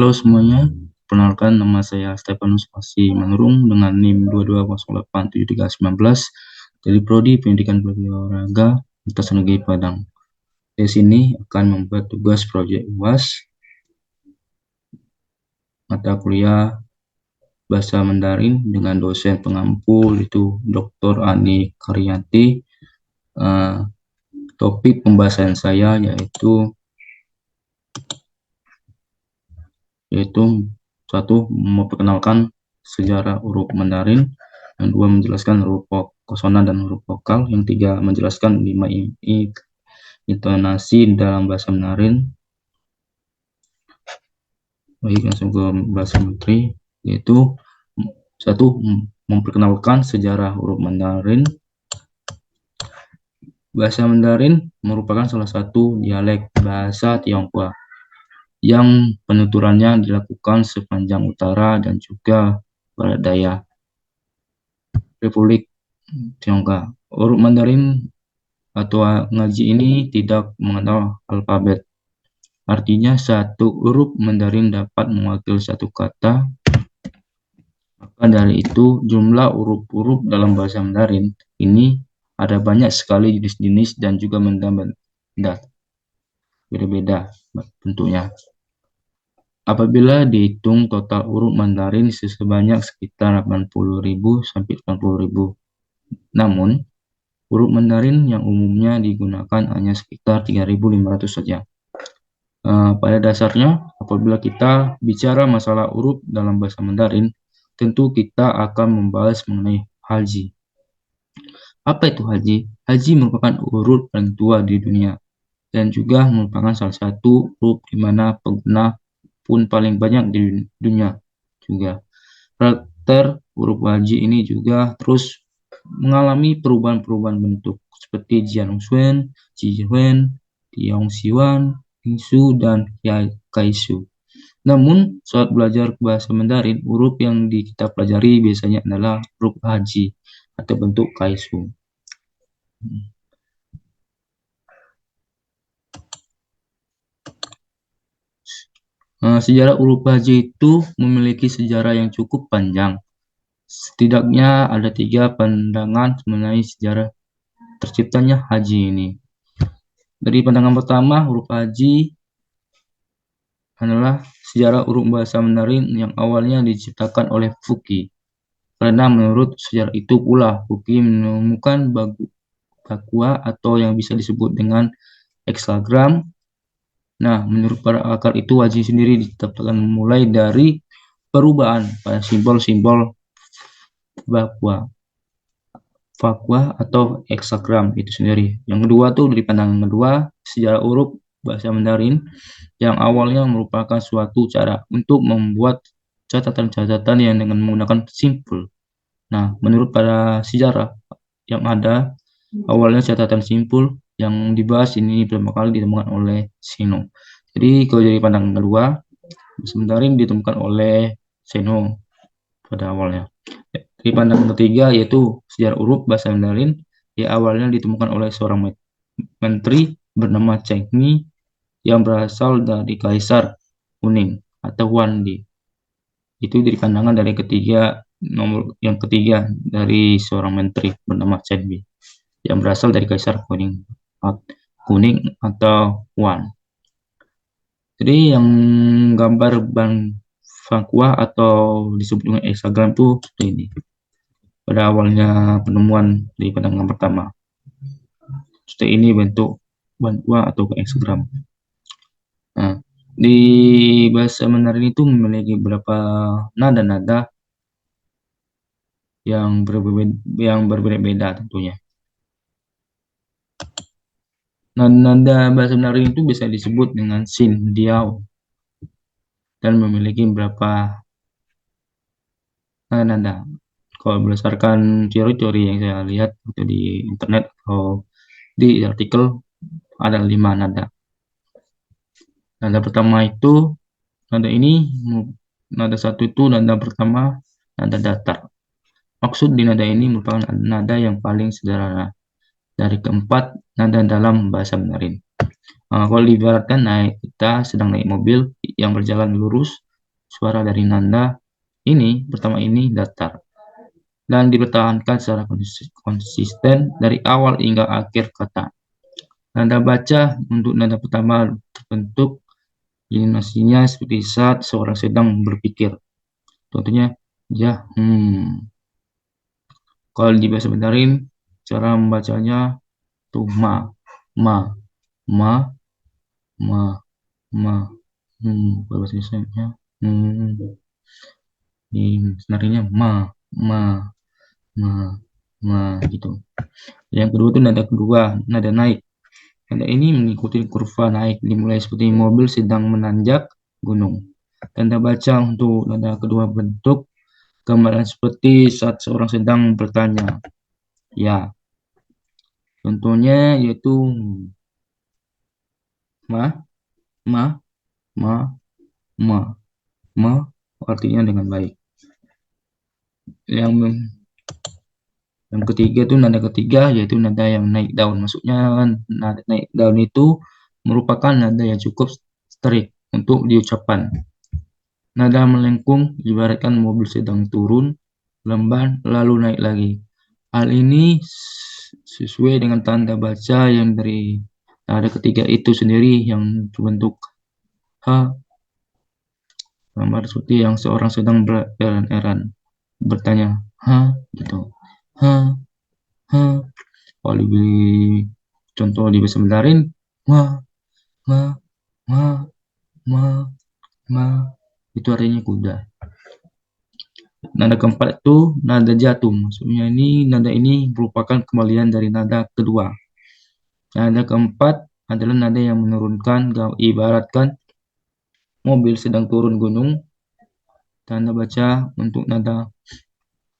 Halo semuanya, perkenalkan nama saya Stefanus Manurung dengan NIM 22087319 dari Prodi Pendidikan Olahraga Universitas Negeri Padang. Di sini akan membuat tugas proyek UAS mata kuliah Bahasa Mandarin dengan dosen pengampu yaitu Dr. Ani Karyanti. Topik pembahasan saya yaitu satu, memperkenalkan sejarah huruf Mandarin, yang dua, menjelaskan huruf konsonan dan huruf vokal, yang tiga, menjelaskan 5 intonasi dalam bahasa Mandarin. Baik, langsung ke bahasa menteri, yaitu satu, memperkenalkan sejarah huruf Mandarin. Bahasa Mandarin merupakan salah satu dialek bahasa Tionghoa yang penuturannya dilakukan sepanjang utara dan juga barat daya Republik Tiongkok. Huruf Mandarin atau ngaji ini tidak mengenal alfabet. Artinya satu huruf Mandarin dapat mewakili satu kata. Maka dari itu jumlah huruf-huruf dalam bahasa Mandarin ini ada banyak sekali jenis-jenis dan juga beda-beda bentuknya. Apabila dihitung total huruf Mandarin sebanyak sekitar 80.000 sampai 90.000. Namun, huruf Mandarin yang umumnya digunakan hanya sekitar 3.500 saja. Pada dasarnya, apabila kita bicara masalah huruf dalam bahasa Mandarin, tentu kita akan membahas mengenai Haji. Apa itu Haji? Haji merupakan huruf paling tua di dunia dan juga merupakan salah satu huruf di mana pengguna pun paling banyak di dunia juga. Karakter huruf Haji ini juga terus mengalami perubahan-perubahan bentuk seperti Jianxuan, Jihuan, Tiongxiuan, Hingsu, dan Kaisu. Namun, saat belajar bahasa Mandarin, huruf yang kita pelajari biasanya adalah huruf Haji atau bentuk Kaisu. Sejarah huruf Haji itu memiliki sejarah yang cukup panjang. Setidaknya ada 3 pandangan mengenai sejarah terciptanya Haji ini. Dari pandangan pertama, huruf Haji adalah sejarah huruf bahasa Mandarin yang awalnya diciptakan oleh Fuqi. Karena menurut sejarah itu pula, Fuqi menemukan bakua atau yang bisa disebut dengan hexagram. Nah, menurut para akar itu Haji sendiri ditetapkan mulai dari perubahan pada simbol-simbol vakua atau hexagram itu sendiri. Yang kedua tuh dari pandangan kedua, sejarah huruf bahasa Mandarin yang awalnya merupakan suatu cara untuk membuat catatan-catatan yang dengan menggunakan simpul. Nah, menurut para sejarah yang ada, awalnya catatan simpul yang dibahas ini pertama kali ditemukan oleh Sino. Jadi kalau dari pandangan kedua, bahasa Mandarin ditemukan oleh Sino pada awalnya. Di pandangan ketiga yaitu sejarah huruf bahasa Mandarin yang awalnya ditemukan oleh seorang menteri bernama Cheng Mi yang berasal dari Kaisar Kuning atau Huangdi. Itu dari pandangan dari yang ketiga dari seorang menteri bernama Cheng Mi yang berasal dari Kaisar Kuning atau Huan. Jadi yang gambar vakua atau disebut dengan hexagram itu seperti ini. Pada awalnya penemuan di pandangan pertama. Seperti ini bentuk vakua atau hexagram. Nah, di bahasa Mandarin itu memiliki beberapa nada-nada yang berbeda-beda tentunya. Nada bahasa Mandarin itu bisa disebut dengan Xin Diao dan memiliki beberapa nada. Kalau berdasarkan teori-teori yang saya lihat itu di internet atau di artikel ada 5 nada. Nada pertama itu nada satu itu nada pertama nada datar. Maksud di nada ini merupakan nada yang paling sederhana dari keempat nada dalam bahasa Mandarin. Kalau diibaratkan kita sedang naik mobil yang berjalan lurus suara dari nada ini pertama ini datar dan dipertahankan secara konsisten dari awal hingga akhir kata. Nada baca untuk nada pertama terbentuk intonasinya seperti saat seorang sedang berpikir. Contohnya, ya, Kalau di bahasa Mandarin, cara membacanya tuh ma, ma, ma, ma. Kalau bahasa Indonesia, sebenarnya ma, ma, ma gitu. Yang kedua itu nada kedua, nada naik. Nada ini mengikuti kurva naik, dimulai seperti mobil sedang menanjak gunung. Tanda baca untuk nada kedua bentuk gambaran seperti saat seorang sedang bertanya. Ya, contohnya yaitu ma, ma, ma, ma, ma, artinya dengan baik. Yang yang ketiga itu nada ketiga yaitu nada yang naik daun. Maksudnya nada naik daun itu merupakan nada yang cukup strict untuk diucapkan. Nada melengkung ibaratkan mobil sedang turun, lamban lalu naik lagi. Hal ini sesuai dengan tanda baca yang dari nada ketiga itu sendiri yang berbentuk H, gambar seperti yang seorang sedang berjalan bertanya, gitu. Kalau lebih contoh di bahasa Mandarin, ma, ma, ma, ma, ma, itu artinya kuda. Nada keempat itu nada jatuh. Maksudnya nada ini merupakan kembalian dari nada kedua. Nada keempat adalah nada yang menurunkan, ibaratkan mobil sedang turun gunung. Tanda baca untuk nada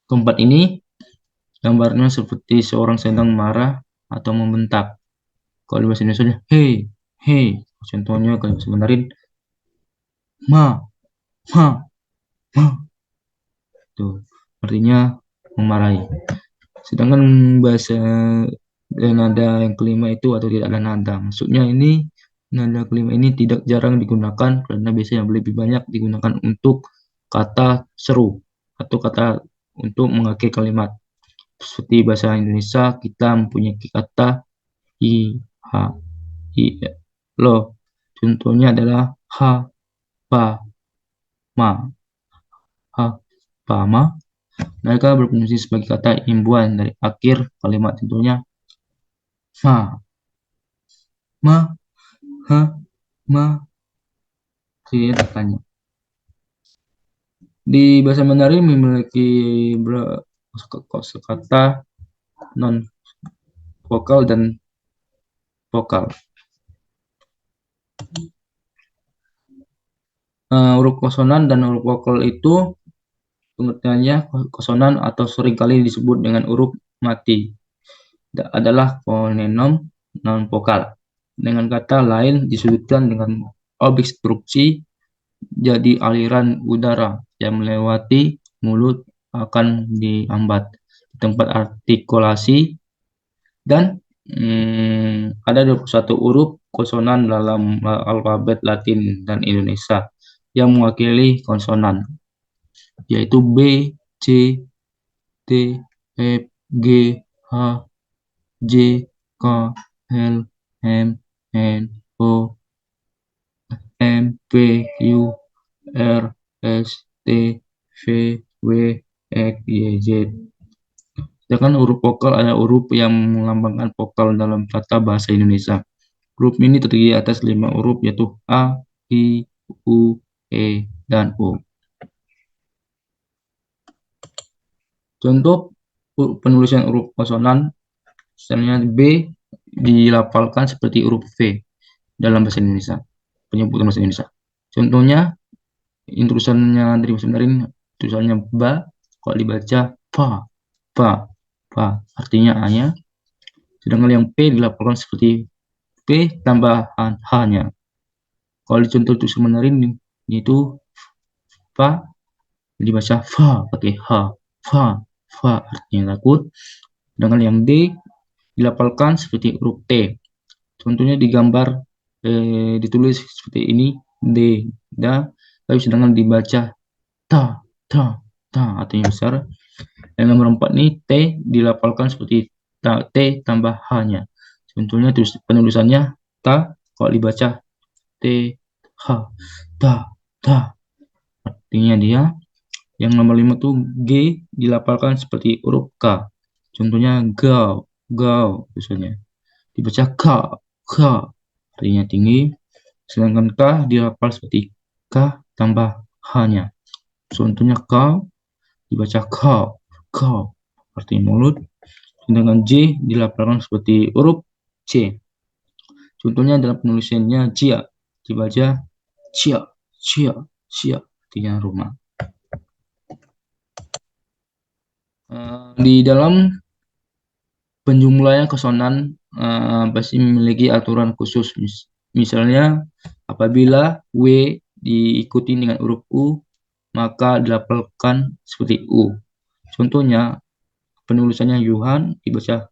keempat ini gambarnya seperti seorang sedang marah atau membentak. Kalau bahasa Indonesia, hey, hey. Contohnya kalau bahasa Mandarin, ma, ma, ma. Tuh, artinya memarahi. Sedangkan bahasa nada yang kelima itu atau tidak ada nada. Maksudnya nada kelima ini tidak jarang digunakan karena biasanya lebih banyak digunakan untuk kata seru atau kata untuk mengakhiri kalimat. Seperti bahasa Indonesia kita mempunyai kata i, ha, i, lo. Contohnya adalah ha, pa, ma, ha, pa, ma. Mereka berfungsi sebagai kata imbuhan dari akhir kalimat, tentunya ma, ha, ma, saya bertanya. Di bahasa Mandarin memiliki kosakata non vokal dan vokal. Huruf konsonan dan huruf vokal itu pengertiannya konsonan atau seringkali disebut dengan huruf mati adalah fonenom non vokal. Dengan kata lain disebutkan dengan obstruksi, jadi aliran udara yang melewati mulut akan dihambat di tempat artikulasi dan ada 21 huruf konsonan dalam alfabet Latin dan Indonesia yang mewakili konsonan, yaitu B, C, T, F, G, H, J, K, L, M, N, O, M, P, Q, R, S, T, V, W, X, Y, Z. Sedangkan huruf vokal adalah huruf yang melambangkan vokal dalam tata bahasa Indonesia. Huruf ini terdiri atas 5 huruf yaitu A, I, U, E, dan O. Contoh penulisan huruf konsonan, misalnya B dilafalkan seperti huruf V dalam bahasa Indonesia, penyebutan bahasa Indonesia. Contohnya, tulisannya dari bahasa Mandarin, tulisannya ba, kalau dibaca pa, artinya A-nya. Sedangkan yang P dilafalkan seperti P tambahan H-nya. Kalau dicontoh tulisan Mandarin itu fa, dibaca fa pakai H, fa artinya takut. Sedangkan yang D dilafalkan seperti huruf T. Contohnya digambar ditulis seperti ini D, da, Tapi sedangkan dibaca ta, ta, ta, artinya besar. Yang nomor 4 nih, T dilafalkan seperti T tambah H-nya. Contohnya penulisannya ta, kalau dibaca T, H, ta, ta. Artinya dia. Yang nomor 5 tuh G dilafalkan seperti huruf K. Contohnya gau, gau tulisannya. Dibaca K, K. Artinya tinggi. Sedangkan K dilafal seperti K tambah H-nya. Contohnya kau, dibaca kau, kau. Artinya mulut. Sedangkan J dilafalkan seperti huruf C. Contohnya dalam penulisannya Cia, dibaca Cia, Cia, Cia. Artinya rumah. Di dalam penjumlahan konsonan pasti memiliki aturan khusus. Misalnya, apabila W diikuti dengan huruf U, maka dilafalkan seperti U. Contohnya, penulisannya Yuhan dibaca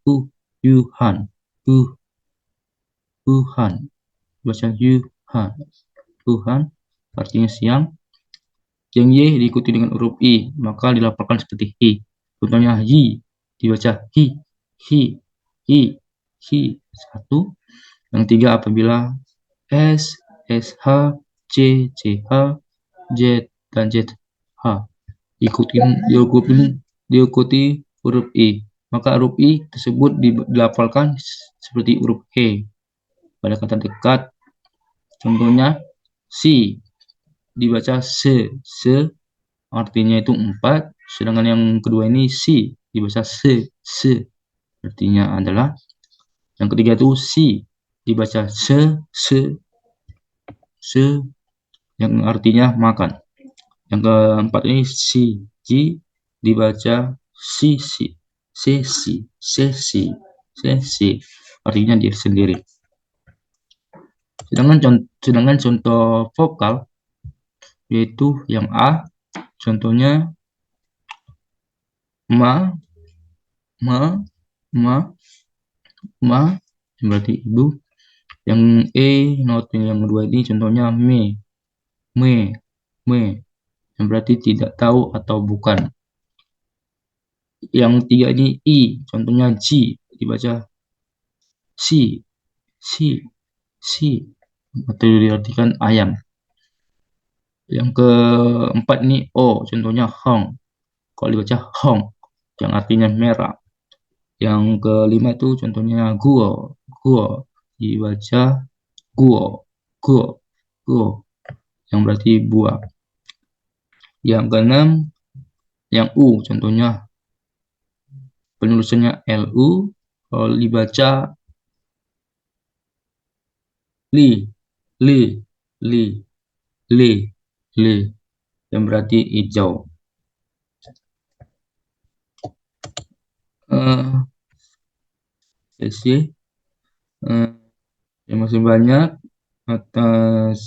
Yuhan, Yuhan, dibaca Yuhan, Tuhan, artinya siang. Yang Y diikuti dengan huruf I, maka dilafalkan seperti Hi. Contohnya Yi, dibaca Hi, Hi, satu. Yang tiga, apabila S, SH, C, CH, Z, dan ZH diikuti huruf I, maka huruf I tersebut dilafalkan seperti huruf He pada kata dekat. Contohnya si dibaca se, artinya itu 4. Sedangkan yang kedua ini si dibaca se, artinya adalah. Yang ketiga itu si dibaca se, yang artinya makan. Yang keempat ini si, ji dibaca sesi, artinya diri sendiri. Sedangkan contoh vokal yaitu yang A, contohnya ma, berarti ibu. Yang E, not yang kedua ini contohnya me, yang berarti tidak tahu atau bukan. Yang tiga ini I, contohnya G, dibaca si, atau diartikan ayam. Yang keempat ini O, contohnya Hong, kalau dibaca Hong, yang artinya merah. Yang kelima itu contohnya Guo, dibaca Guo, yang berarti buah. Yang keenam, yang U, contohnya penulisannya LU, kalau dibaca li, yang berarti hijau. Terima kasih banyak atas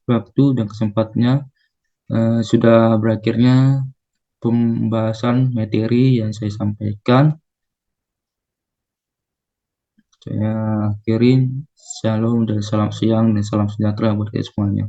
waktu dan kesempatannya. Sudah berakhirnya pembahasan materi yang saya sampaikan. Saya akhirin, shalom dan salam siang dan salam sejahtera buat kita semuanya.